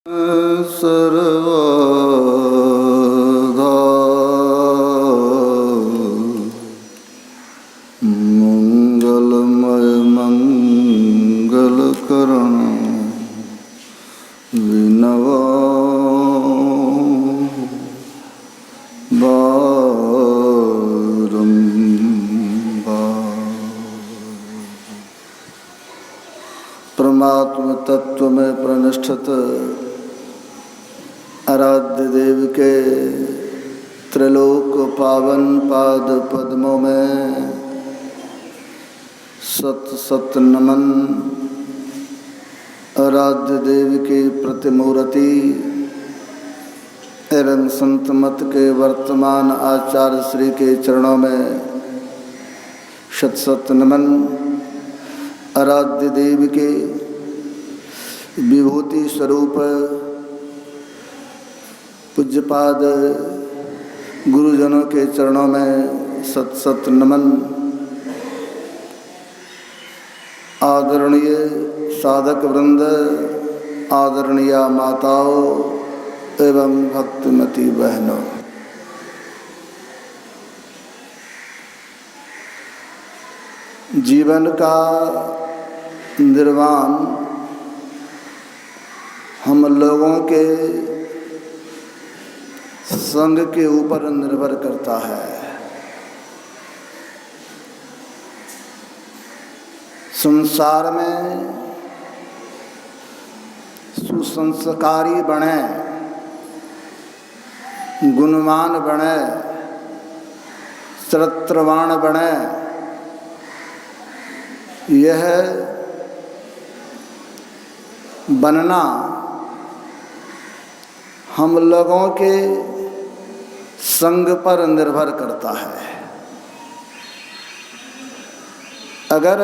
सर्वदा मंगलमय मंगलकरण विनवा परमात्म तत्व में प्रनिष्ठित आराध्य देव के त्रिलोक पावन पाद पद्मों में सत सत नमन। आराध्य देव की प्रतिमूर्ति एवं संत मत के वर्तमान आचार्य श्री के चरणों में शत शत नमन। आराध्य देव के विभूति स्वरूप पूज्यपाद गुरुजनों के चरणों में सत सत नमन। आदरणीय साधक वृंद, आदरणीय माताओं एवं भक्तिमती बहनों, जीवन का निर्वाण हम लोगों के संग के ऊपर निर्भर करता है। संसार में सुसंस्कारी बने, गुणवान बने, चरित्रवान बने, यह बनना हम लोगों के संग पर निर्भर करता है। अगर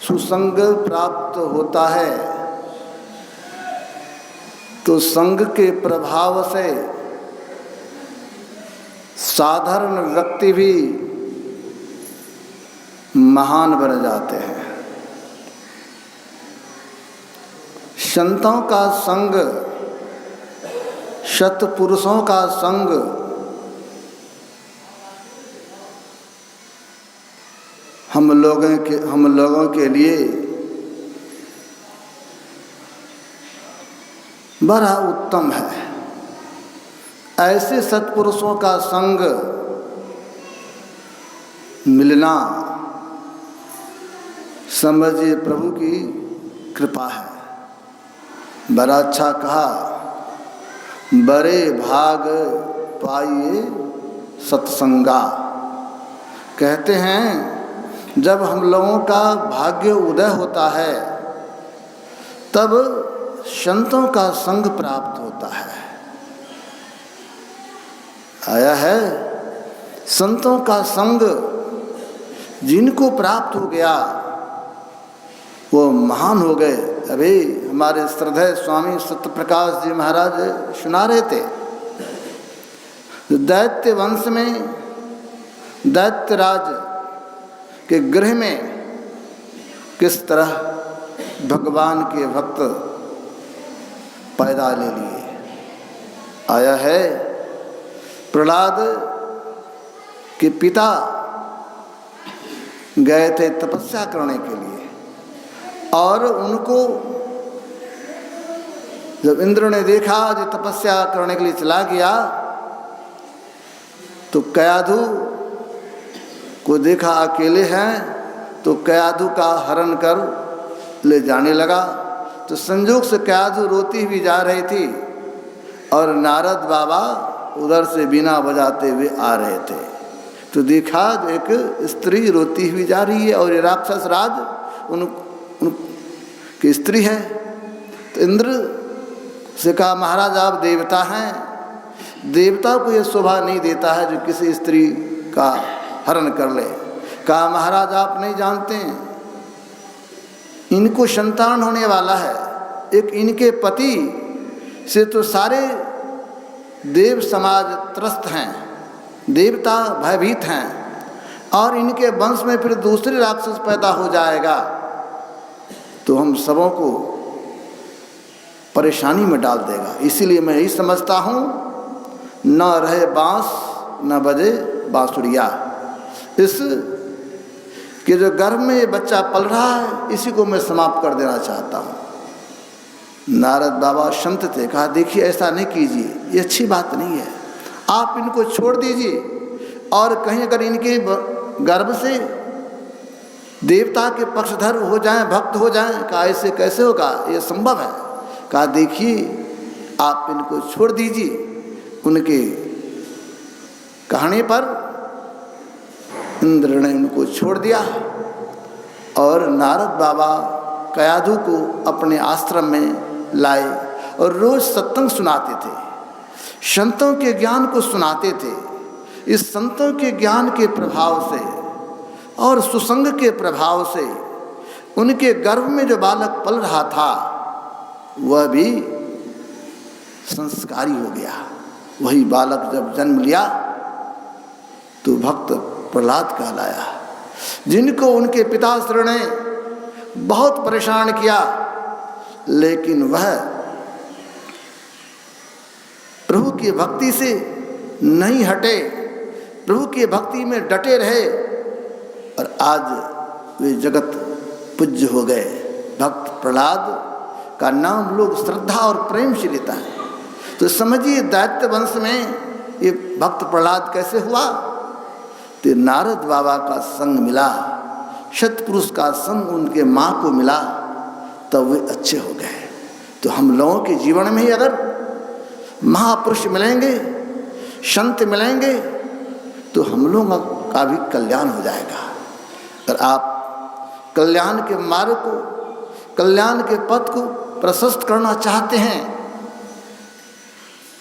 सुसंग प्राप्त होता है तो संग के प्रभाव से साधारण व्यक्ति भी महान बन जाते हैं। संतों का संग, सत्पुरुषों का संग हम लोगों के लिए बड़ा उत्तम है। ऐसे सत्पुरुषों का संग मिलना समझिए प्रभु की कृपा है। बड़ा अच्छा कहा, बड़े भाग पाइए सत्संगा। कहते हैं जब हम लोगों का भाग्य उदय होता है तब संतों का संग प्राप्त होता है। आया है संतों का संग जिनको प्राप्त हो गया वो महान हो गए। अभी हमारे श्रद्धेय स्वामी सत्यप्रकाश जी महाराज सुना रहे थे, दैत्य वंश में दैत्यराज के गृह में किस तरह भगवान के भक्त पैदा ले लिए। आया है प्रहलाद के पिता गए थे तपस्या करने के लिए और उनको जब इंद्र ने देखा जो तपस्या करने के लिए चला गया तो कयाधु को देखा अकेले हैं तो कयाधु का हरण कर ले जाने लगा। तो संजोग से कयाधु रोती हुई जा रही थी और नारद बाबा उधर से बीना बजाते हुए आ रहे थे। तो देखा एक स्त्री रोती हुई जा रही है और ये राक्षस राज उनकी स्त्री है। तो इंद्र से कहा महाराज आप देवता हैं, देवता को यह शोभा नहीं देता है जो किसी स्त्री का हरण कर ले। कहा महाराज आप नहीं जानते हैं इनको संतान होने वाला है। एक इनके पति से तो सारे देव समाज त्रस्त हैं, देवता भयभीत हैं और इनके वंश में फिर दूसरे राक्षस पैदा हो जाएगा तो हम सबों को परेशानी में डाल देगा। इसीलिए मैं यही समझता हूँ, न रहे बांस न बजे बांसुरिया। इस कि जो गर्भ में ये बच्चा पल रहा है, इसी को मैं समाप्त कर देना चाहता हूँ। नारद बाबा संत थे, कहा देखिए ऐसा नहीं कीजिए, ये अच्छी बात नहीं है, आप इनको छोड़ दीजिए। और कहीं अगर इनके गर्भ से देवता के पक्षधर हो जाएं, भक्त हो जाएं, कहा ऐसे कैसे होगा, ये संभव है। कहा देखिए आप इनको छोड़ दीजिए। उनके कहने पर इंद्र ने उनको छोड़ दिया और नारद बाबा कयाधु को अपने आश्रम में लाए और रोज सत्संग सुनाते थे, संतों के ज्ञान को सुनाते थे। इस संतों के ज्ञान के प्रभाव से और सुसंग के प्रभाव से उनके गर्भ में जो बालक पल रहा था वह भी संस्कारी हो गया। वही बालक जब जन्म लिया तो भक्त प्रहलाद कहलाया, जिनको उनके पिताश्री ने बहुत परेशान किया, लेकिन वह प्रभु की भक्ति से नहीं हटे, प्रभु की भक्ति में डटे रहे और आज वे जगत पूज्य हो गए। भक्त प्रहलाद का नाम लोग श्रद्धा और प्रेम से लेता है। तो समझिए दैत्य वंश में ये भक्त प्रहलाद कैसे हुआ। तो नारद बाबा का संग मिला, सत्पुरुष का संग उनके माँ को मिला, तब वे अच्छे हो गए। तो हम लोगों के जीवन में ही अगर महापुरुष मिलेंगे, संत मिलेंगे, तो हम लोगों का भी कल्याण हो जाएगा। अगर आप कल्याण के मार्ग को, कल्याण के पथ को प्रशस्त करना चाहते हैं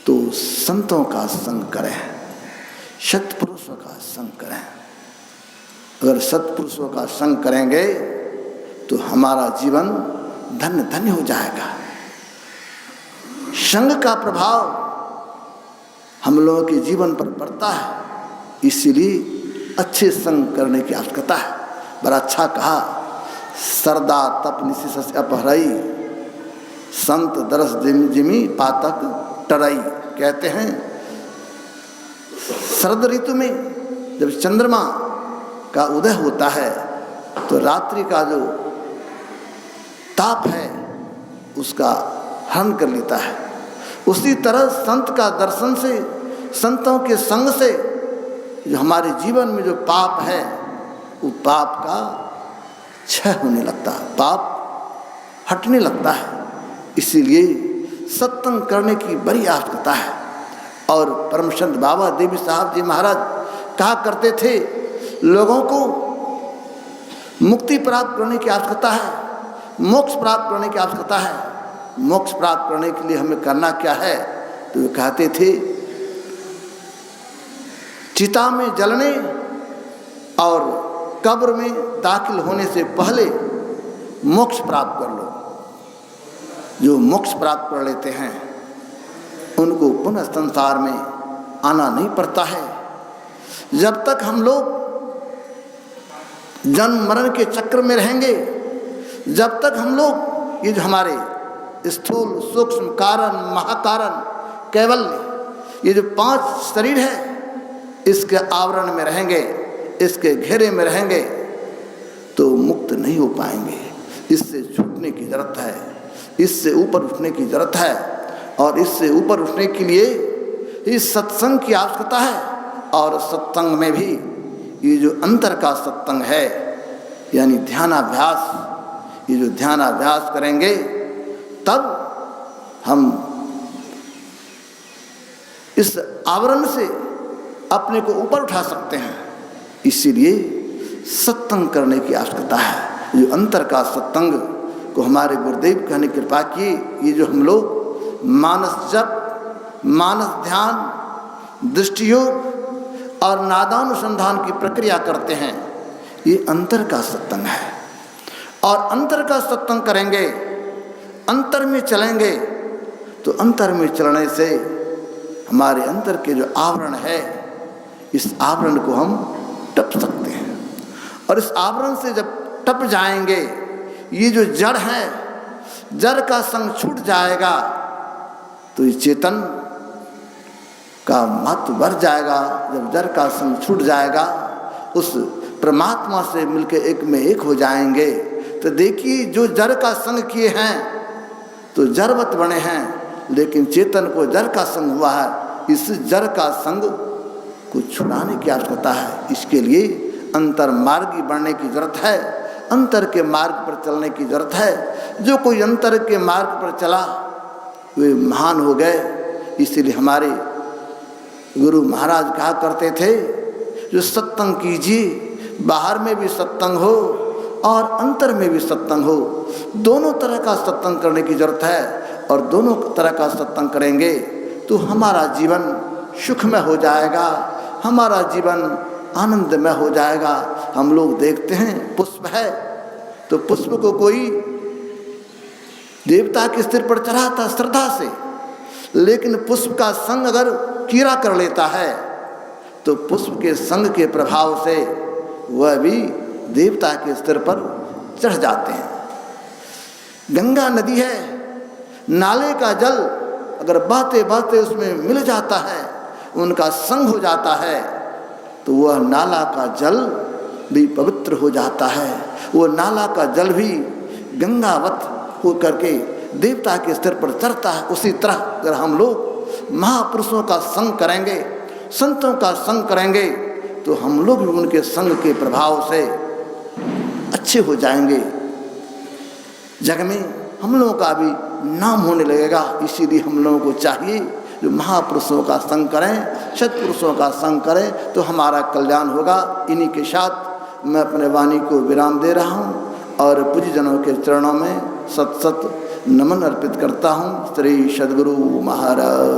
तो संतों का संग करें, सत्पुरुषों का संग करें। अगर सत्पुरुषों का संग करेंगे तो हमारा जीवन धन्य धन्य हो जाएगा। संग का प्रभाव हम लोगों के जीवन पर पड़ता है, इसीलिए अच्छे संग करने की आवश्यकता है। बड़ा अच्छा कहा, सरदा तप निशिष अपहरई, संत दरस जिमी पातक टरई। कहते हैं शरद ऋतु में जब चंद्रमा का उदय होता है तो रात्रि का जो ताप है उसका हरण कर लेता है। उसी तरह संत का दर्शन से, संतों के संग से जो हमारे जीवन में जो पाप है वो पाप का क्षय होने लगता है, पाप हटने लगता है। इसीलिए सत्संग करने की बड़ी आवश्यकता है। और परम संत बाबा देवी साहब जी महाराज कहा करते थे, लोगों को मुक्ति प्राप्त करने की आवश्यकता है, मोक्ष प्राप्त करने की आवश्यकता है। मोक्ष प्राप्त करने के लिए हमें करना क्या है, तो वे कहते थे चिता में जलने और कब्र में दाखिल होने से पहले मोक्ष प्राप्त कर लो। जो मोक्ष प्राप्त कर लेते हैं उनको पुनः संसार में आना नहीं पड़ता है। जब तक हम लोग जन्म मरण के चक्र में रहेंगे, जब तक हम लोग ये जो हमारे स्थूल सूक्ष्म कारण महाकारण कैवल्य, ये जो 5 शरीर है, इसके आवरण में रहेंगे, इसके घेरे में रहेंगे, तो मुक्त नहीं हो पाएंगे। इससे छूटने की जरूरत है, इससे ऊपर उठने की जरूरत है। और इससे ऊपर उठने के लिए इस सत्संग की आवश्यकता है। और सत्संग में भी ये जो अंतर का सत्संग है, यानी ध्यानाभ्यास, ये जो ध्यानाभ्यास करेंगे तब हम इस आवरण से अपने को ऊपर उठा सकते हैं। इसीलिए सत्संग करने की आवश्यकता है। जो अंतर का सत्संग को हमारे गुरुदेव कहने की कृपा की, ये जो हम लोग मानस जप, मानस ध्यान, दृष्टि योग और नादानुसंधान की प्रक्रिया करते हैं, ये अंतर का सत्संग है। और अंतर का सत्संग करेंगे, अंतर में चलेंगे, तो अंतर में चलने से हमारे अंतर के जो आवरण है, इस आवरण को हम टप सकते हैं। और इस आवरण से जब टप जाएंगे, ये जो जड़ है, जड़ का संग छूट जाएगा, तो ये चेतन का महत्व बढ़ जाएगा। जब जड़ का संग छूट जाएगा, उस परमात्मा से मिलकर एक में एक हो जाएंगे। तो देखिए, जो जड़ का संग किए हैं तो जड़वत बने हैं, लेकिन चेतन को जड़ का संग हुआ है। इस जड़ का संग को छुड़ाने की आवश्यकता है। इसके लिए अंतर मार्गी बढ़ने की जरूरत है, अंतर के मार्ग पर चलने की जरूरत है। जो कोई अंतर के मार्ग पर चला वे महान हो गए। इसीलिए हमारे गुरु महाराज कहा करते थे, जो सत्संग कीजिए, बाहर में भी सत्संग हो और अंतर में भी सत्संग हो। दोनों तरह का सत्संग करने की जरूरत है, और दोनों तरह का सत्संग करेंगे तो हमारा जीवन सुखमय हो जाएगा, हमारा जीवन आनंदमय हो जाएगा। हम लोग देखते हैं, पुष्प है तो पुष्प को कोई देवता के सिर पर चढ़ाता श्रद्धा से, लेकिन पुष्प का संग अगर कीड़ा कर लेता है तो पुष्प के संग के प्रभाव से वह भी देवता के सिर पर चढ़ जाते हैं। गंगा नदी है, नाले का जल अगर बहते बहते उसमें मिल जाता है, उनका संग हो जाता है, तो वह नाला का जल भी पवित्र हो जाता है। वो नाला का जल भी गंगावत हो करके देवता के सिर पर चढ़ता है। उसी तरह अगर हम लोग महापुरुषों का संग करेंगे, संतों का संग करेंगे, तो हम लोग भी उनके संग के प्रभाव से अच्छे हो जाएंगे। जग में हम लोगों का भी नाम होने लगेगा। इसीलिए हम लोगों को चाहिए जो महापुरुषों का संग करें, सत्पुरुषों का संग करें, तो हमारा कल्याण होगा। इन्हीं के साथ मैं अपने वाणी को विराम दे रहा हूँ और पूज्यजनों के चरणों में सत सत नमन अर्पित करता हूँ। श्री सद्गुरु महाराज।